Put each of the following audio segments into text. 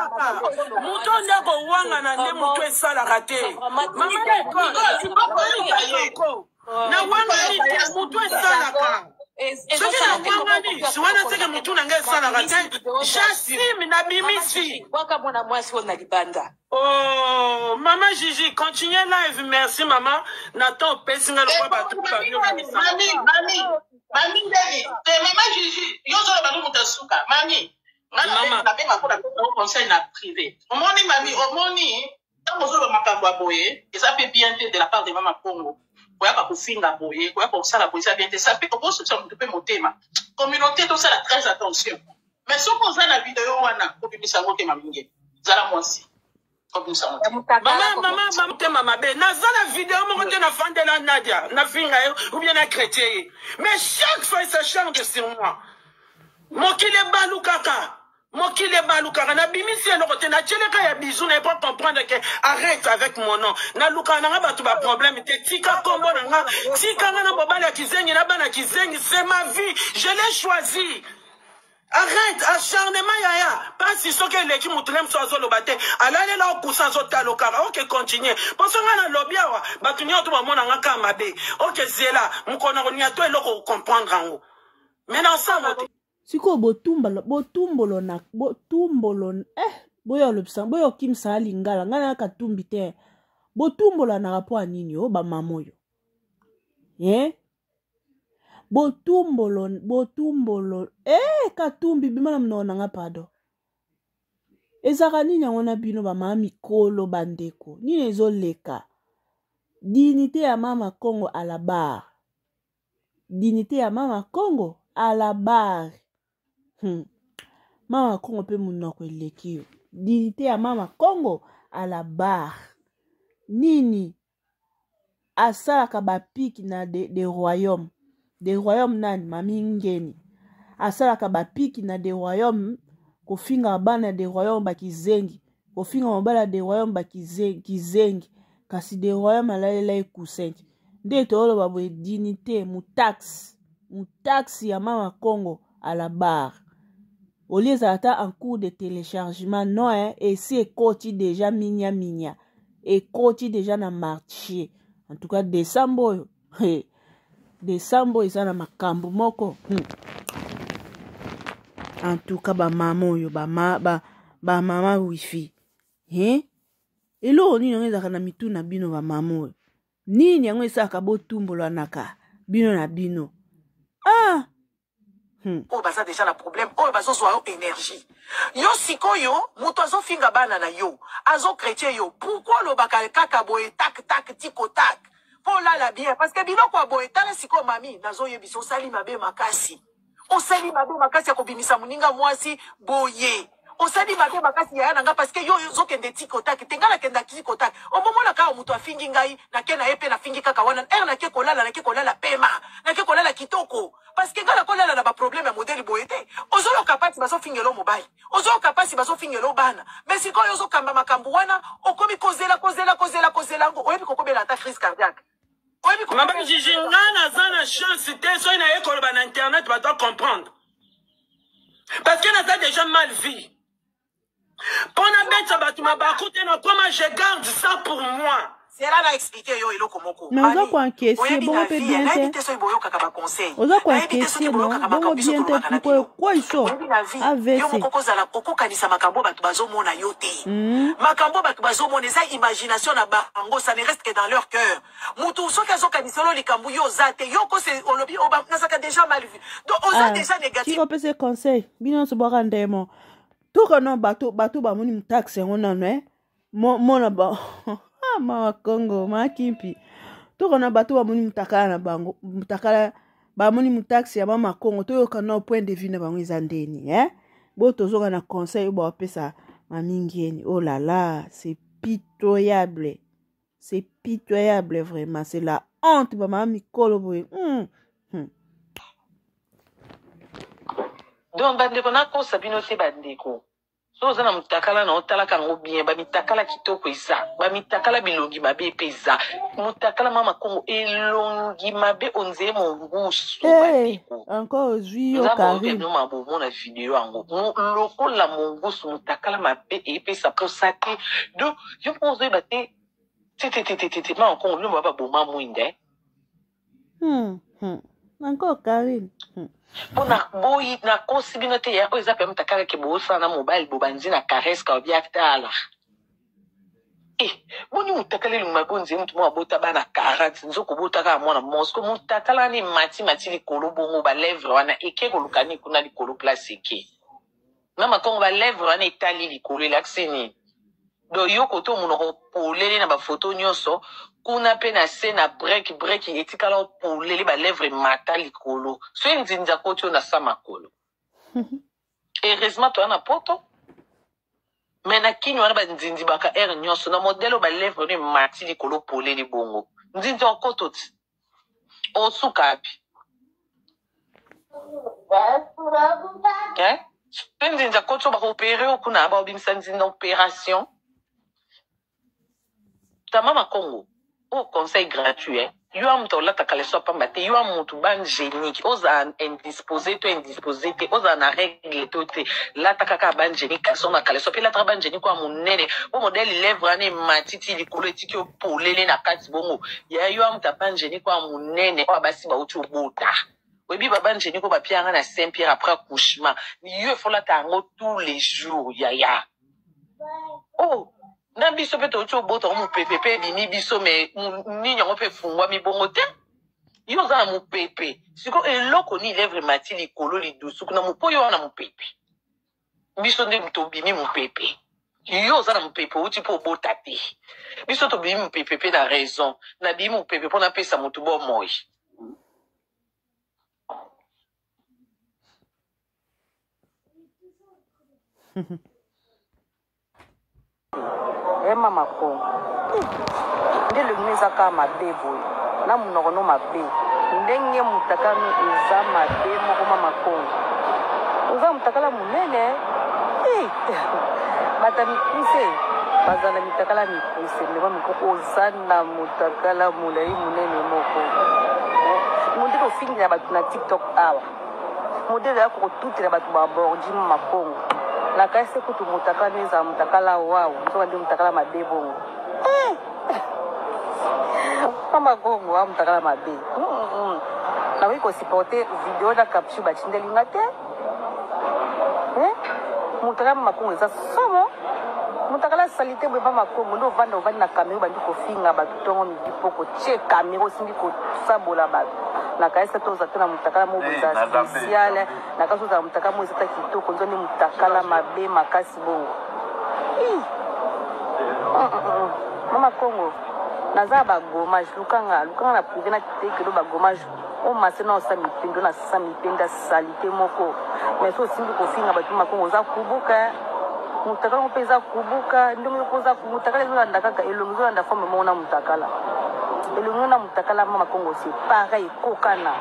esalaka moto ndeko wanga na nde moto esalaka te mama na wanga ite moto esalaka soki na wangani siwana seke motu na ngai esalaka te jasime na bimisi oh mama Gigi continue live merci mama Nathan opesinga lokwa bato mami ndenge mama Gigi yozola bantu mutasuka mami Maman, conseil na privé. Omoni mami, omoni, tant que vous makambo aboye, et ça fait bien de la part de Maman Congo. Koya ka kufinga boye, koya ka sala boye, ça bien ça fait que ça me peut motema. Communauté tout ça la très attention. Mais si on a la vidéo wana, ko bimisa ngote maminge. Zala mwasi. Ko bimisa ngote. Maman be, na zala vidéo mo ngote na fandela Nadia, na finga ou bien na chrétien. Mais chaque fois il se change sur moi. Mokile balukaka. Mokile balukaka. Na bimisi ya lokote na tcheleka ya bisou na pas comprendre que arrête avec mon nom. Na luka na nga batu ba problème te tika kombo na nga. Tika nga na bobali ya kizengi na bana kizengi. C'est ma vie. Je l'ai choisi. Arrête, acharnement yaya. Pas si so que l'équipe moutlem so azo lobate. Alale la okusa zo talokara. Ok, continue. Parce que nga na lobia wa. Batu nyo tu ba mona nga kamabe. Ok, zela. Mukona konya to eloko comprendre ango. Maintenant ça mote. Siko botumbolo boyo lopsa boyo kimsa lingala ngana katumbi te botumbolo na rapport nini o ba mamoyo botumbolo katumbi bimana mnona nga pado ezaka nini yango na bino ba mami kolo bandeko nini ezoleka dignité ya mama Congo à la barre dignité ya mama Congo à la barre Mama Congo pe munoko eleki yo. Dignité ya Mama Congo à la barre. Nini asalaka bapiki na des royaumes. Des royaumes nani mami ngeni. Asalaka bapiki na des royaumes kofinga bana des royaumes bakizengi. Kofinga mabala des royaumes bakizengi. Kasi des royaumes alalela ekusenti. Nde tolo babo dignité mutax ya Mama Congo à la barre. Au lieu d'être en cours de téléchargement, non, et c'est côté déjà minya. Et côté déjà na marché. En tout cas, décembre, décembre, ils sont ma makambo moko. En tout cas, ba maman yo, ba mama wifi. Et là, ni n'onge zaka na mitu na bino ba maman. Ni n'onge saka bo tumbolo anaka. Bino na bino. Ah! Oh, bah ça déjà le problème. Oh, bah ça soit énergie. Yo sikoyo, muto azo finga bana na yo. Azo chrétien yo. Pourquoi le bakal kaka boye tak tiko tak? Pour la bien. Parce que bino kwa boye tala siko mami. Nazo yebiso sali mabe makasi. O sali mabe makasi ya kobimisa muninga mwasi boye. O sali mabe makasi ya nanga parce que yo zo kende tiko tak. Tengala kenda tiko tak. O momo na ka muto afingi ngai na kena epe na fingi kaka wana. Na ke kolala pema. Na ke kolala kitoko. Parce que quand on a un problème à modèle boété, on a capacité de faire le mobile, on a capacité de faire le ban. Mais si quand on a kamba makambouana, on peut causer la, on peut la crise cardiaque. Maman Gigi, on a une chance, c'était sur une école sur internet, tu dois comprendre. Parce qu'on a déjà mal vu. Pendant bête, ça va tu m'as écouté, comment je garde ça pour moi. C'est là à expliquer yo iloko moko. Mais on a quoi encaisser, bon on peut bien faire. On a quoi encaisser, non? Bon bien faire pourquoi ils sont avec yo moko kozala koko kanisa makambo batu bazomona yo te. Makambo batu bazomona eza imagination na bango, ça ne reste que dans leur cœur. Mutu soki azo kanisa lo likambu yo zate yo ko se olobi oba nasaka déjà mal vu. Donc on a déjà négatif. Qui repose conseil? Bino se boire ndemo. Tout kono bateau ba moni mtaxe on en est. Mon ba Mama Congo, ma kimpi. To kona bato ba moni mutakala na bango, mutakala ba moni mutaxi ya Mama Congo, to yo kana point de vue na bango ezandeni, Bo tozoka na conseil ba pesa mamingeni. Oh là là, c'est pitoyable. C'est pitoyable vraiment, c'est la honte ba mami kolo boy. Donc bandeko na ko sabino se bandeko. so oza na mutakala na otalaka yango bien bamitakala kitoko eza bamitakala bilongi mabe epe eza mutakala mama Congo elongi mabe onzeye mongusu encore ozwi yo Karim mabomona video yango lokola mongusu mutakala mabe epesa posa te donc yo mpo ozoyeba te mama Congo bino baboma mwinde encore Karim Bona boy na kosi bino te ya oza pe mutakala ke bosa na mobile bobanzi na caresse ka obiaktala boni mutakala lu mabonzi mutu mo bota bana 40 nzoko bota ka mwana mosko mutakala ni mati likolo bongo ba lèvre wana eke ko lukani kuna likolo classique mama Congo ba lèvre wana etali likolo lakseni do yoko to munoko polele na ba photo nyonso kuna pe na se na break etikala polele ba lèvre mata likolo so nzinza koti na sa makolo heureusement to na poto mais na kini wana ba nzinzi baka nyonso na modelo ba lèvre ni mati likolo polele bongo nzinza okoto ti osukapi nzinza koti ba opérer okuna ba obimisa nzinza opération ta mama Congo au conseil gratuit yo amto la takale so pamba te yo amutu ban génique oza indisposé te oza na règle te la takaka ban génique so na kale so pe la tra ban génique kwa munene o modèle lèvre ane matiti likolo etiki opolele na kati bongo ya yo amuta ban génique kwa munene o basi ba uti obota webi ba ban génique ba pianga na Saint-Pierre après accouchement yo faut la tango tous les jours ya oh na biso pe to bota mu pepepe ni biso me ni nyango pe fungwa mi bongo te yo za mu pepe siko eloko ni lèvre mati likolo lidusu kuna mu po yo na mu pepe biso nde to bimi mu pepe yo za na mu pepe uti po bota te biso to bimi mu pepe na raison na bimi mu pepe pona pesa mutu bo moyi mama Congo nde lengine eza kaka mabe boye na munoko no mabe ndenge mutakala eza mabe moko mama Congo oza mutakala munene bata mikuse bazala mitakala mikuse ndeba mikoko oza na mutakala mulai munene moko munde tofingira bato na TikTok awa modele ya kokotutela bato babordi mama Congo na kaise kutu mutakala neza mutakala wao nzoka ndi mutakala mabe bongo mama Congo wa mutakala mabe na wiko supporter video na capture batindeli ngate mutakala mama Congo eza somo mutakala salite bwe mama Congo ndo vanda ovandi na kamera bandi kofinga batu tongo mibipoko tie kamera osindi ko sabola batu na kaisa toza tena mutakala mobuza spécial na kaso za mutakala moza ta kitoko nzoni mutakala mabe makasi bongo mama Congo naza ba gommage lukanga na privé na teke do ba gommage o masena o sami pendo na sami penda salite moko mais so simbi ko finga ba tuma Congo za kubuka mutakala mo peza kubuka ndongo ko za mutakala zo ndaka ka elongo zo ndaka fama mona mutakala elongo na mutakala mama Congo c'est pareil kokana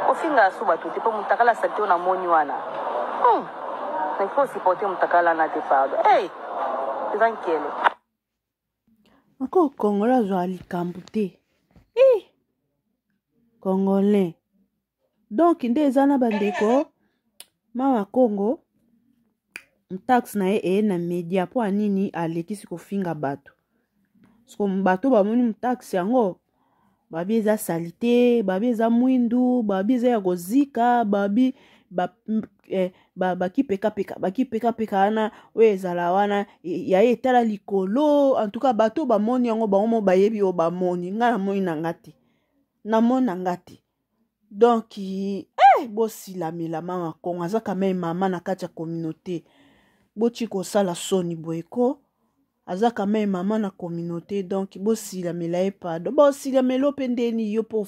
ofinga suba tout po mutakala salite na moni wana il faut supporter mutakala na te pardon tranquille encore Congolais zo likambo te Congolais donc nde eza na bandeko mama Congo tax na ye na media po anini alekisi kofinga bato siko bato bamoni mutax yango babi eza salite babi eza mwindu babi eza ya kozika babi bakipeka wana oyo ezala wana ya ye etala likolo en tout cas bato bamoni yango bango bayebi oyo bamoni nga namoni na ngati donc bosilamela mama Congo aza kame mama na kati ya communauté boti kosala soni boyeko aza kame mama na communauté donc bosilamela ye pardon bosilamela mpe ndeni yo po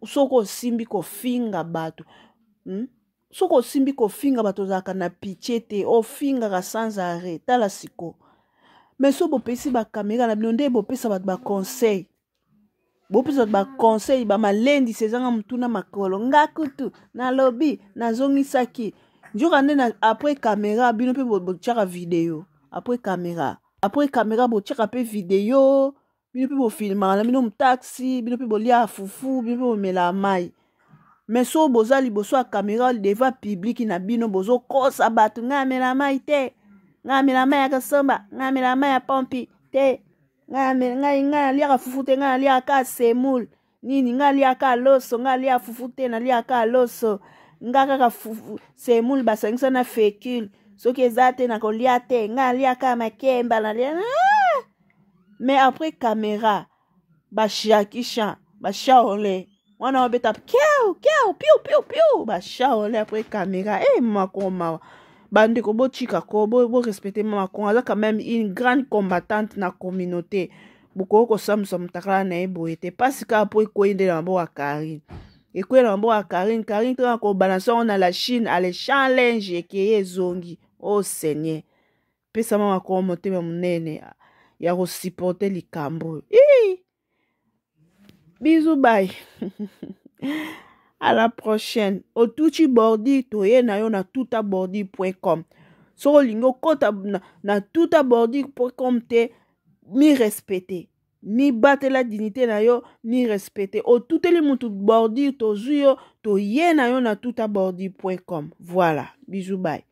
soko osimbi kofinga bato soko osimbi kofinga bato ozalaka na pitié te ofingaka sans arrêt tala siko mais so bopesi bakamera na bino nde bopesa bato baconseil bopesa bato baconseil bamalendisi ezanga mutuna makolo nga kutu nalobi nazongisaki njoka nde na après caméra bino mpe botiaka video après caméra botiaka mpe video bino mpe bofilmaka na bino mtaxi bino mpe bolia fufu bino mpe bomela mai mais so boza liboso ya caméra deva public na bino bozokosa bato ngai amela mai te ngai amela mai ya kasomba ngai amela mai ya pompi te ngai naliaka fufu te ngai naliaka semule nini ngai naliaka loso ngai nalia fufu te naliaka loso ngai kaka semule basangisa na fécule soki eza te nakolia te ngai naliaka makemba nalia mais après caméra bashakisha bashaole wana wabeta kiao piu piu bashaole après caméra makoma bandeko bochika ko bo respecter mama Congo aza quand même une grande combattante na communauté boko ko samsa mutakala na eboye te parce que après koyende na mbo Karine ekwela na mbo Karine tena ko balancer on a la Chine ale challenge ke zongi oh Seigneur pesa mama Congo motema munene ya ko supporter likambo bisous bye à la prochaine otuchi bordi toye na yo na tutabordi.com so lingo kota na tutabordi.com te mi respecter mi battre la dignité na yo mi respecter otuteli mutu bordi tozuyo toye na yo na tutabordi.com voilà bisous bye